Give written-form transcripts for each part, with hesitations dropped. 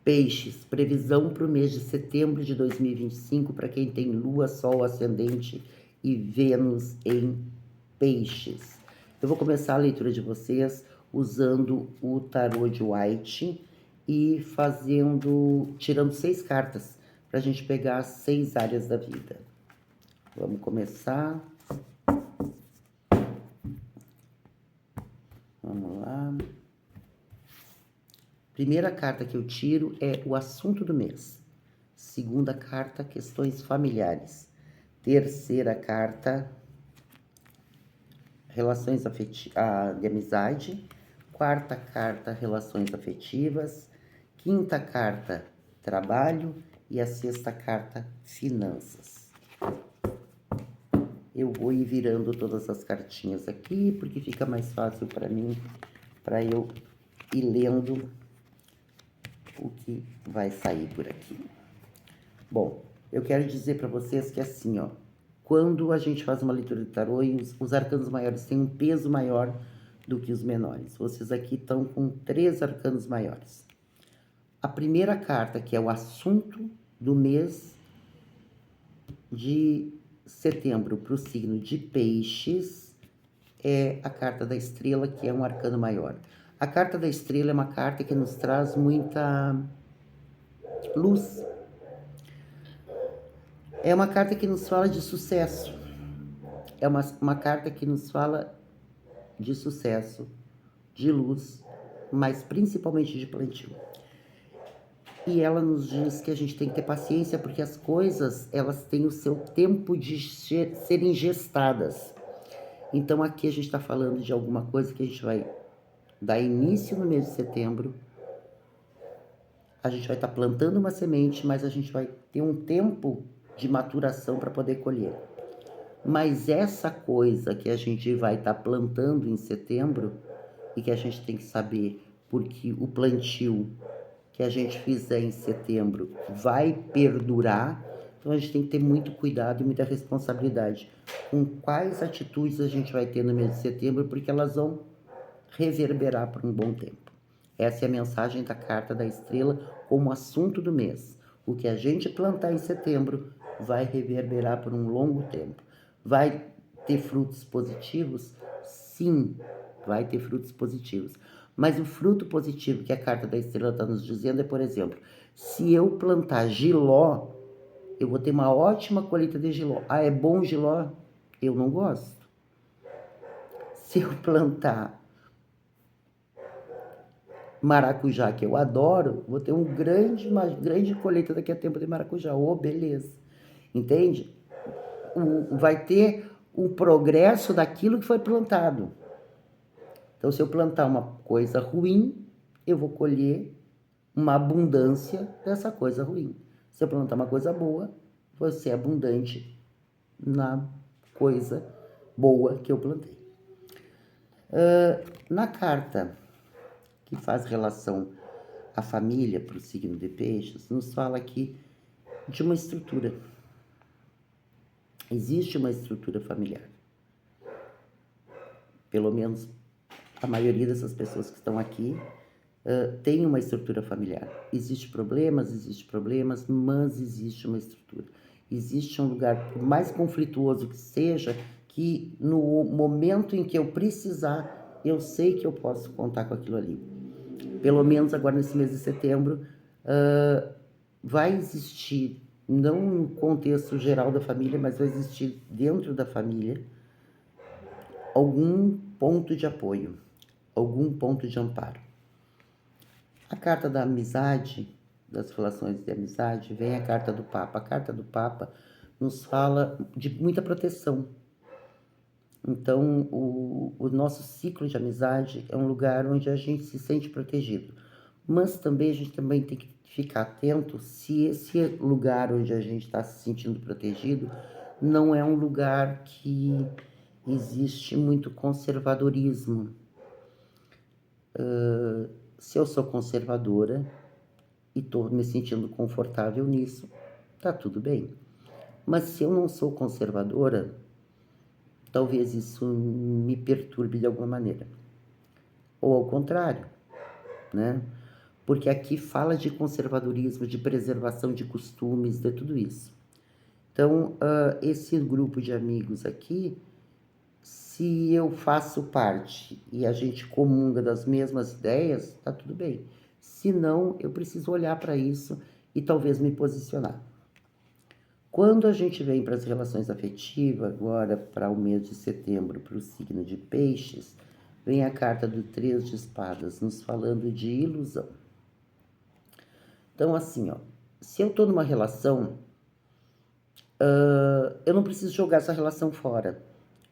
Peixes, previsão para o mês de setembro de 2025 para quem tem Lua, Sol, Ascendente e Vênus em Peixes. Eu vou começar a leitura de vocês usando o tarô de White e tirando 6 cartas para a gente pegar as 6 áreas da vida. Vamos começar. Vamos lá. Primeira carta que eu tiro é o assunto do mês. Segunda carta, questões familiares. Terceira carta, relações de amizade. Quarta carta, relações afetivas. Quinta carta, trabalho. E a sexta carta, finanças. Eu vou ir virando todas as cartinhas aqui, porque fica mais fácil para mim, para eu ir lendo o que vai sair por aqui. Bom, eu quero dizer para vocês que assim, ó, quando a gente faz uma leitura de tarô, os arcanos maiores têm um peso maior do que os menores. Vocês aqui estão com 3 arcanos maiores. A primeira carta, que é o assunto do mês de setembro para o signo de Peixes, é a carta da estrela, que é um arcano maior. A carta da estrela é uma carta que nos traz muita luz. É uma carta que nos fala de sucesso. É uma carta que nos fala de sucesso, de luz, mas principalmente de plantio. E ela nos diz que a gente tem que ter paciência, porque as coisas, elas têm o seu tempo de serem gestadas. Então aqui a gente está falando de alguma coisa que a gente vai dar início no mês de setembro. A gente vai estar plantando uma semente, mas a gente vai ter um tempo de maturação para poder colher. Mas essa coisa que a gente vai estar plantando em setembro e que a gente tem que saber, porque o plantio que a gente fizer em setembro vai perdurar, então a gente tem que ter muito cuidado e muita responsabilidade com quais atitudes a gente vai ter no mês de setembro, porque elas vão reverberar por um bom tempo. Essa é a mensagem da carta da estrela como assunto do mês. O que a gente plantar em setembro vai reverberar por um longo tempo. Vai ter frutos positivos? Sim, vai ter frutos positivos. Mas o fruto positivo que a carta da estrela está nos dizendo é, por exemplo, se eu plantar jiló, eu vou ter uma ótima colheita de jiló. Ah, é bom jiló? Eu não gosto. Se eu plantar maracujá, que eu adoro, vou ter uma grande colheita daqui a tempo de maracujá. Oh, beleza. Entende? Vai ter o progresso daquilo que foi plantado. Então, se eu plantar uma coisa ruim, eu vou colher uma abundância dessa coisa ruim. Se eu plantar uma coisa boa, vou ser abundante na coisa boa que eu plantei. Na carta que faz relação à família para o signo de Peixes, nos fala aqui de uma estrutura. Existe uma estrutura familiar. Pelo menos a maioria dessas pessoas que estão aqui tem uma estrutura familiar. Existem problemas, mas existe uma estrutura. Existe um lugar, por mais conflituoso que seja, que no momento em que eu precisar, eu sei que eu posso contar com aquilo ali. Pelo menos agora nesse mês de setembro, vai existir, não no contexto geral da família, mas vai existir dentro da família algum ponto de apoio, algum ponto de amparo. A carta da amizade, das relações de amizade, vem a carta do Papa. A carta do Papa nos fala de muita proteção. Então, o nosso ciclo de amizade é um lugar onde a gente se sente protegido. Mas também a gente também tem que ficar atento se esse lugar onde a gente está se sentindo protegido não é um lugar que existe muito conservadorismo. Se eu sou conservadora e estou me sentindo confortável nisso, tá tudo bem. Mas se eu não sou conservadora, talvez isso me perturbe de alguma maneira. Ou ao contrário, né? porque aqui fala de conservadorismo, de preservação de costumes, de tudo isso. Então, esse grupo de amigos aqui, se eu faço parte e a gente comunga das mesmas ideias, tá tudo bem. Se não, eu preciso olhar para isso e talvez me posicionar. Quando a gente vem para as relações afetivas, agora para o mês de setembro, para o signo de Peixes, vem a carta do 3 de espadas, nos falando de ilusão. Então, assim, ó, se eu estou numa relação, eu não preciso jogar essa relação fora,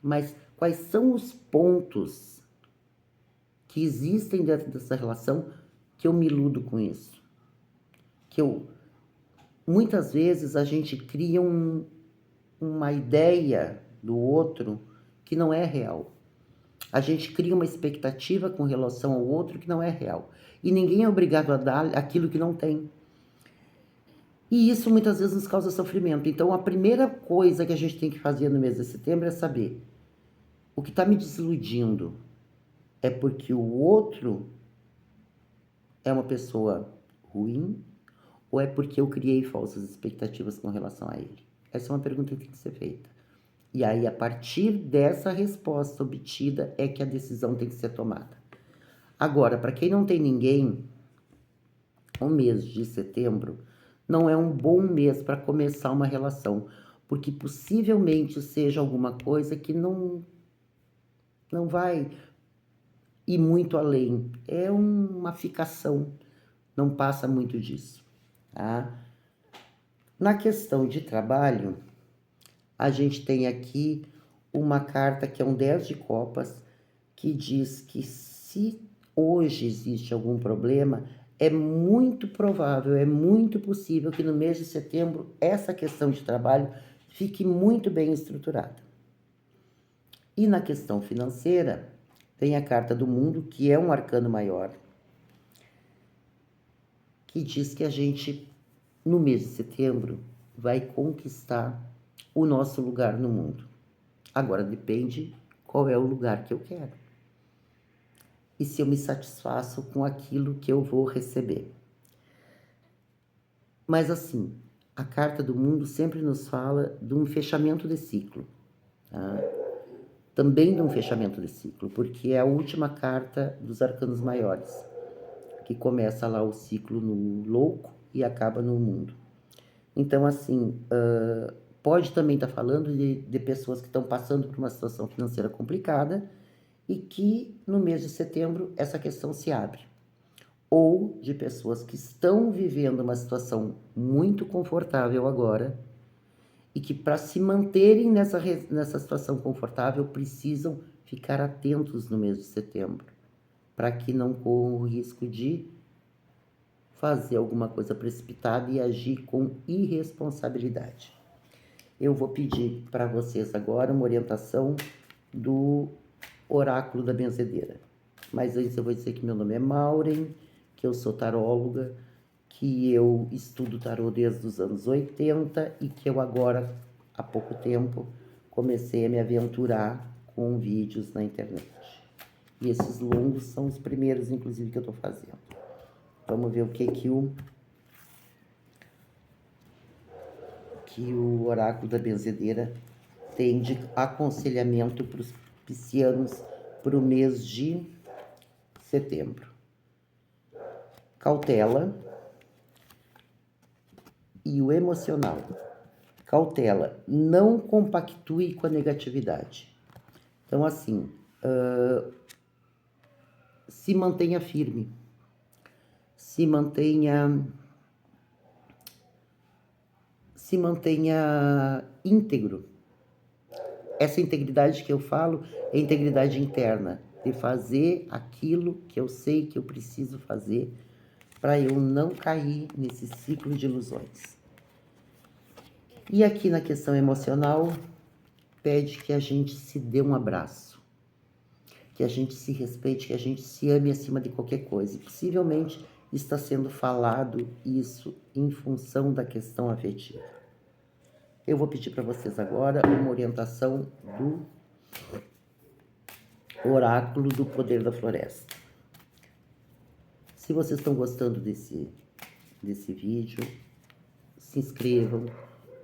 mas quais são os pontos que existem dentro dessa relação que eu me iludo com isso? Muitas vezes a gente cria uma ideia do outro que não é real. A gente cria uma expectativa com relação ao outro que não é real. E ninguém é obrigado a dar aquilo que não tem. E isso muitas vezes nos causa sofrimento. Então a primeira coisa que a gente tem que fazer no mês de setembro é saber: o que está me desiludindo é porque o outro é uma pessoa ruim ou é porque eu criei falsas expectativas com relação a ele? Essa é uma pergunta que tem que ser feita. E aí, a partir dessa resposta obtida, é que a decisão tem que ser tomada. Agora, para quem não tem ninguém, o mês de setembro não é um bom mês para começar uma relação, porque possivelmente seja alguma coisa que não vai ir muito além. É uma ficação, não passa muito disso. Tá? Na questão de trabalho, a gente tem aqui uma carta que é um 10 de copas, que diz que se hoje existe algum problema, é muito provável, é muito possível que no mês de setembro essa questão de trabalho fique muito bem estruturada. E na questão financeira, tem a carta do mundo, que é um arcano maior, que diz que a gente, no mês de setembro, vai conquistar o nosso lugar no mundo. Agora depende qual é o lugar que eu quero. E se eu me satisfaço com aquilo que eu vou receber. Mas assim, a carta do mundo sempre nos fala de um fechamento de ciclo. Tá? Também de um fechamento de ciclo, porque é a última carta dos arcanos maiores, que começa lá o ciclo no louco e acaba no mundo. Então, assim, pode também estar falando de pessoas que estão passando por uma situação financeira complicada e que no mês de setembro essa questão se abre. Ou de pessoas que estão vivendo uma situação muito confortável agora e que para se manterem nessa situação confortável precisam ficar atentos no mês de setembro, para que não corram o risco de fazer alguma coisa precipitada e agir com irresponsabilidade. Eu vou pedir para vocês agora uma orientação do Oráculo da Benzedeira. Mas antes eu vou dizer que meu nome é Maureen, que eu sou taróloga, que eu estudo tarô desde os anos 80 e que eu agora, há pouco tempo, comecei a me aventurar com vídeos na internet. E esses longos são os primeiros, inclusive, que eu estou fazendo. Vamos ver o que o Oráculo da Benzedeira tem de aconselhamento para os piscianos para o mês de setembro. Cautela e o emocional. Cautela, não compactue com a negatividade. Então, assim, se mantenha firme, se mantenha íntegro. Essa integridade que eu falo é integridade interna, de fazer aquilo que eu sei que eu preciso fazer para eu não cair nesse ciclo de ilusões. E aqui na questão emocional, pede que a gente se dê um abraço, que a gente se respeite, que a gente se ame acima de qualquer coisa. E possivelmente está sendo falado isso em função da questão afetiva. Eu vou pedir para vocês agora uma orientação do Oráculo do Poder da Floresta. Se vocês estão gostando desse vídeo, se inscrevam,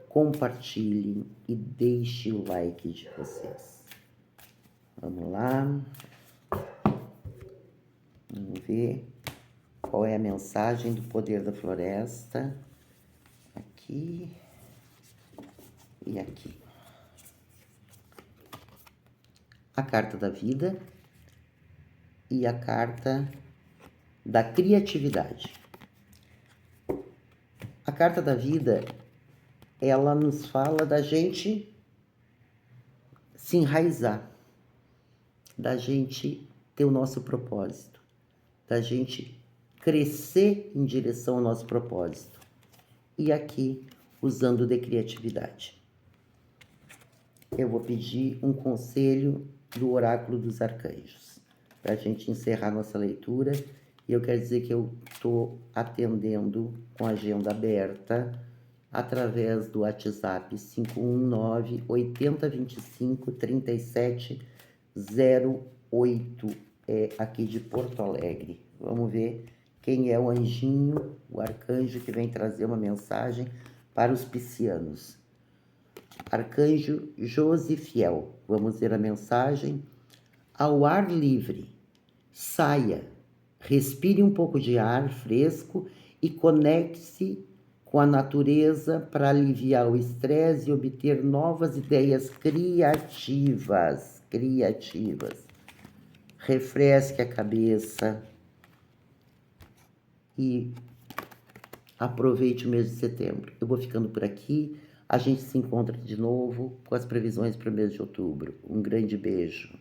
compartilhem e deixem o like de vocês. Vamos lá. Vamos ver qual é a mensagem do poder da floresta. Aqui e aqui. A carta da vida e a carta da criatividade. A carta da vida, ela nos fala da gente se enraizar, da gente ter o nosso propósito, da gente crescer em direção ao nosso propósito. E aqui, usando de criatividade. Eu vou pedir um conselho do Oráculo dos Arcanjos, para a gente encerrar nossa leitura. E eu quero dizer que eu estou atendendo com a agenda aberta através do WhatsApp 519-8025-3708, aqui de Porto Alegre. Vamos ver quem é o anjinho, o arcanjo que vem trazer uma mensagem para os piscianos. Arcanjo Josifiel. Vamos ver a mensagem. Ao ar livre, saia, respire um pouco de ar fresco e conecte-se com a natureza para aliviar o estresse e obter novas ideias criativas. Refresque a cabeça e aproveite o mês de setembro. Eu vou ficando por aqui. A gente se encontra de novo com as previsões para o mês de outubro. Um grande beijo.